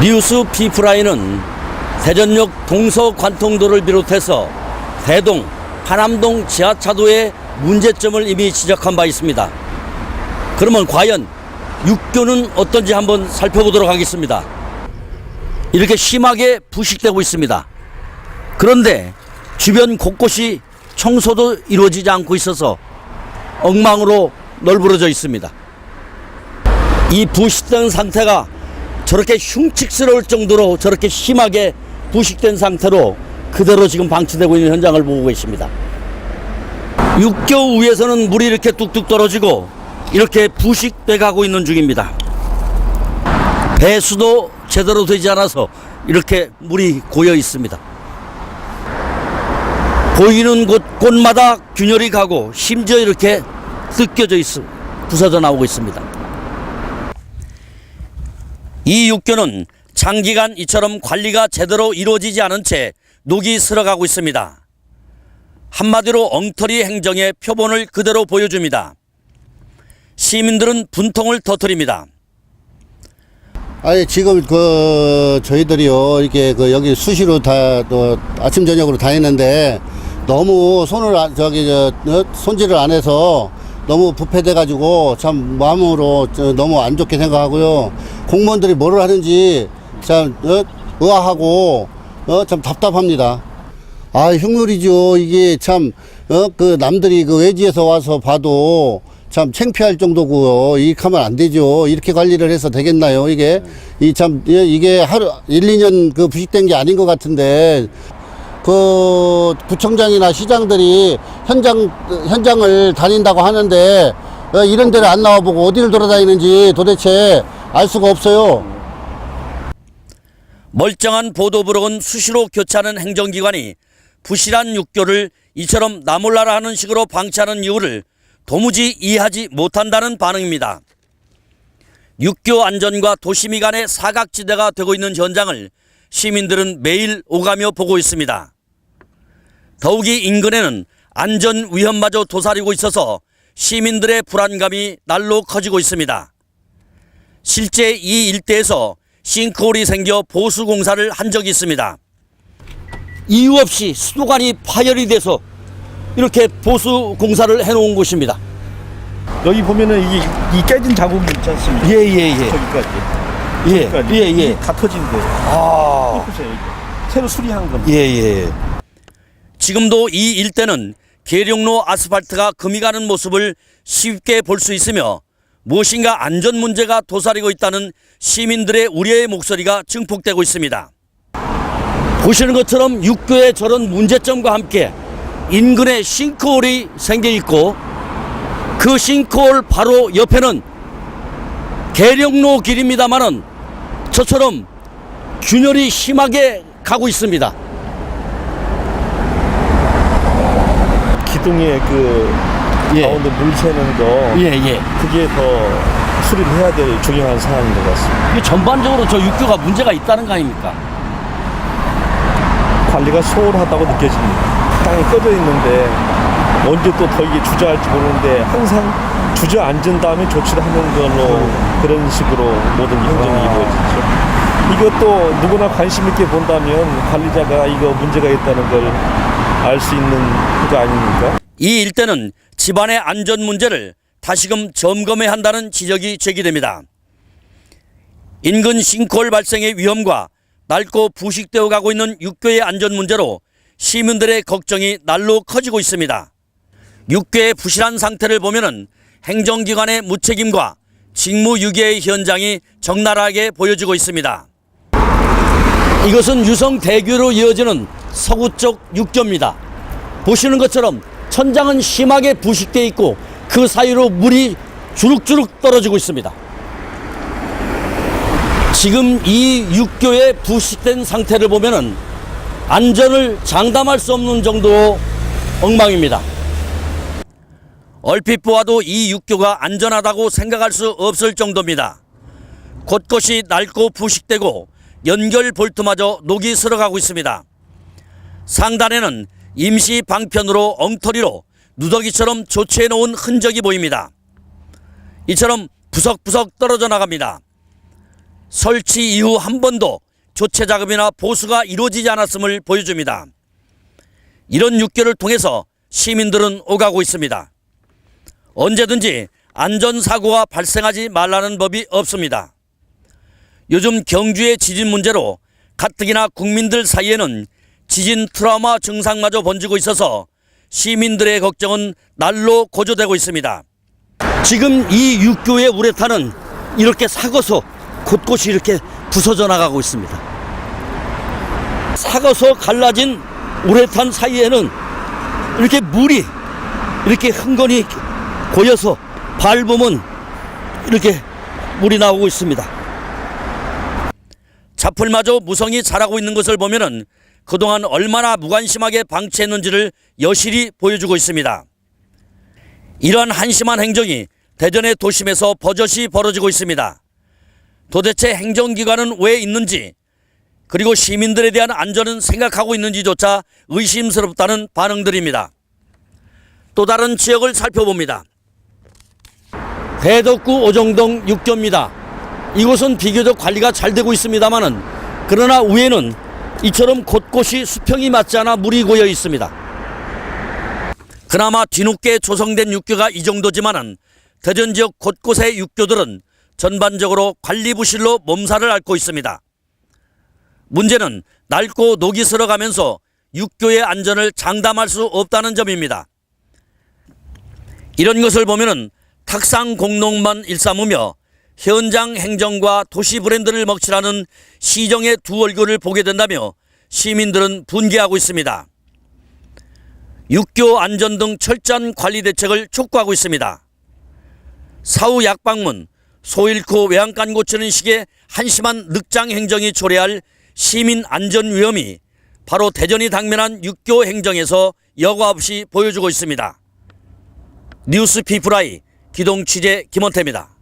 뉴스 피프라인은 대전역 동서관통도를 비롯해서 대동, 파남동 지하차도의 문제점을 이미 지적한 바 있습니다. 그러면 과연 육교는 어떤지 한번 살펴보도록 하겠습니다. 이렇게 심하게 부식되고 있습니다. 그런데 주변 곳곳이 청소도 이루어지지 않고 있어서 엉망으로 널브러져 있습니다. 이 부식된 상태가 저렇게 흉측스러울 정도로 저렇게 심하게 부식된 상태로 그대로 지금 방치되고 있는 현장을 보고 계십니다. 육교 위에서는 물이 이렇게 뚝뚝 떨어지고 이렇게 부식돼 가고 있는 중입니다. 배수도 제대로 되지 않아서 이렇게 물이 고여 있습니다. 보이는 곳마다 균열이 가고 심지어 이렇게 뜯겨져 부서져 나오고 있습니다. 이 육교는 장기간 이처럼 관리가 제대로 이루어지지 않은 채 녹이 슬어가고 있습니다. 한마디로 엉터리 행정의 표본을 그대로 보여줍니다. 시민들은 분통을 터뜨립니다. 아니 지금 저희들이요 이렇게 여기 수시로 다 아침 저녁으로 다니는데 너무 손질을 안 해서 너무 부패돼 가지고 참 마음으로 너무 안 좋게 생각하고요. 공무원들이 뭐를 하는지 참 의아하고 참 답답합니다. 아 흉물이죠. 이게 참 남들이 외지에서 와서 봐도 참 창피할 정도고요. 이렇게 하면 안 되죠. 이렇게 관리를 해서 되겠나요? 이게 이게 하루 1, 2년 부식된 게 아닌 것 같은데 구청장이나 시장들이 현장을 다닌다고 하는데 이런 데를 안 나와보고 어디를 돌아다니는지 도대체 알 수가 없어요. 멀쩡한 보도부록은 수시로 교체하는 행정기관이 부실한 육교를 이처럼 나몰라라 하는 식으로 방치하는 이유를 도무지 이해하지 못한다는 반응입니다. 육교 안전과 도심이 간의 사각지대가 되고 있는 현장을 시민들은 매일 오가며 보고 있습니다. 더욱이 인근에는 안전 위험마저 도사리고 있어서 시민들의 불안감이 날로 커지고 있습니다. 실제 이 일대에서 싱크홀이 생겨 보수 공사를 한 적이 있습니다. 이유 없이 수도관이 파열이 돼서 이렇게 보수 공사를 해놓은 곳입니다. 여기 보면은 이 깨진 자국이 있지 않습니까? 예. 저기까지. 예. 다 터진 거예요. 아. 보세요, 이거. 새로 수리한 겁니다. 예. 지금도 이 일대는 계룡로 아스팔트가 금이 가는 모습을 쉽게 볼 수 있으며 무엇인가 안전 문제가 도사리고 있다는 시민들의 우려의 목소리가 증폭되고 있습니다. 보시는 것처럼 육교의 저런 문제점과 함께 인근에 싱크홀이 생겨 있고 그 싱크홀 바로 옆에는 계룡로 길입니다만은 저처럼 균열이 심하게 가고 있습니다. 기둥에 가운데 물 새는 거 그게 더 수리를 해야 될 중요한 사항인 것 같습니다. 이게 전반적으로 저 육교가 문제가 있다는 거 아닙니까? 관리가 소홀하다고 느껴집니다. 땅이 꺼져 있는데 언제 또 더 이게 주저할지 모르는데 항상 주저앉은 다음에 조치를 하는 걸로 그런 식으로 모든 행정이 이루어지죠. 이것도 누구나 관심 있게 본다면 관리자가 이거 문제가 있다는 걸 알 수 있는 거 아닙니까? 이 일대는 집안의 안전 문제를 다시금 점검해야 한다는 지적이 제기됩니다. 인근 싱크홀 발생의 위험과 낡고 부식되어 가고 있는 육교의 안전 문제로 시민들의 걱정이 날로 커지고 있습니다. 육교의 부실한 상태를 보면은 행정기관의 무책임과 직무유기의 현장이 적나라하게 보여지고 있습니다. 이것은 유성대교로 이어지는 서구 쪽 육교입니다. 보시는 것처럼 천장은 심하게 부식되어 있고 그 사이로 물이 주룩주룩 떨어지고 있습니다. 지금 이 육교의 부식된 상태를 보면은 안전을 장담할 수 없는 정도로 엉망입니다. 얼핏 보아도 이 육교가 안전하다고 생각할 수 없을 정도입니다. 곳곳이 낡고 부식되고 연결 볼트마저 녹이 슬어가고 있습니다. 상단에는 임시 방편으로 엉터리로 누더기처럼 조치해 놓은 흔적이 보입니다. 이처럼 부석부석 떨어져 나갑니다. 설치 이후 한 번도 교체 작업이나 보수가 이루어지지 않았음을 보여줍니다. 이런 육교를 통해서 시민들은 오가고 있습니다. 언제든지 안전사고가 발생하지 말라는 법이 없습니다. 요즘 경주의 지진 문제로 가뜩이나 국민들 사이에는 지진 트라우마 증상마저 번지고 있어서 시민들의 걱정은 날로 고조되고 있습니다. 지금 이 육교의 우레탄은 이렇게 삭어서 곳곳이 이렇게 부서져 나가고 있습니다. 삭어서 갈라진 우레탄 사이에는 이렇게 물이 이렇게 흥건히 고여서 밟으면 이렇게 물이 나오고 있습니다. 자풀마저 무성히 자라고 있는 것을 보면은 그동안 얼마나 무관심하게 방치했는지를 여실히 보여주고 있습니다. 이러한 한심한 행정이 대전의 도심에서 버젓이 벌어지고 있습니다. 도대체 행정기관은 왜 있는지, 그리고 시민들에 대한 안전은 생각하고 있는지조차 의심스럽다는 반응들입니다. 또 다른 지역을 살펴봅니다. 대덕구 오정동 육교입니다. 이곳은 비교적 관리가 잘 되고 있습니다만은, 그러나 위에는 이처럼 곳곳이 수평이 맞지 않아 물이 고여 있습니다. 그나마 뒤늦게 조성된 육교가 이 정도지만은 대전 지역 곳곳의 육교들은 전반적으로 관리 부실로 몸살을 앓고 있습니다. 문제는 낡고 녹이 슬어가면서 육교의 안전을 장담할 수 없다는 점입니다. 이런 것을 보면은 탁상 공론만 일삼으며 현장 행정과 도시 브랜드를 먹칠하는 시정의 두 얼굴을 보게 된다며 시민들은 분개하고 있습니다. 육교 안전 등 철저한 관리 대책을 촉구하고 있습니다. 사후 약방문, 소 잃고 외양간 고치는 식의 한심한 늑장 행정이 초래할 시민 안전 위험이 바로 대전이 당면한 육교 행정에서 여과 없이 보여주고 있습니다. 뉴스 피플아이 기동 취재 김원태입니다.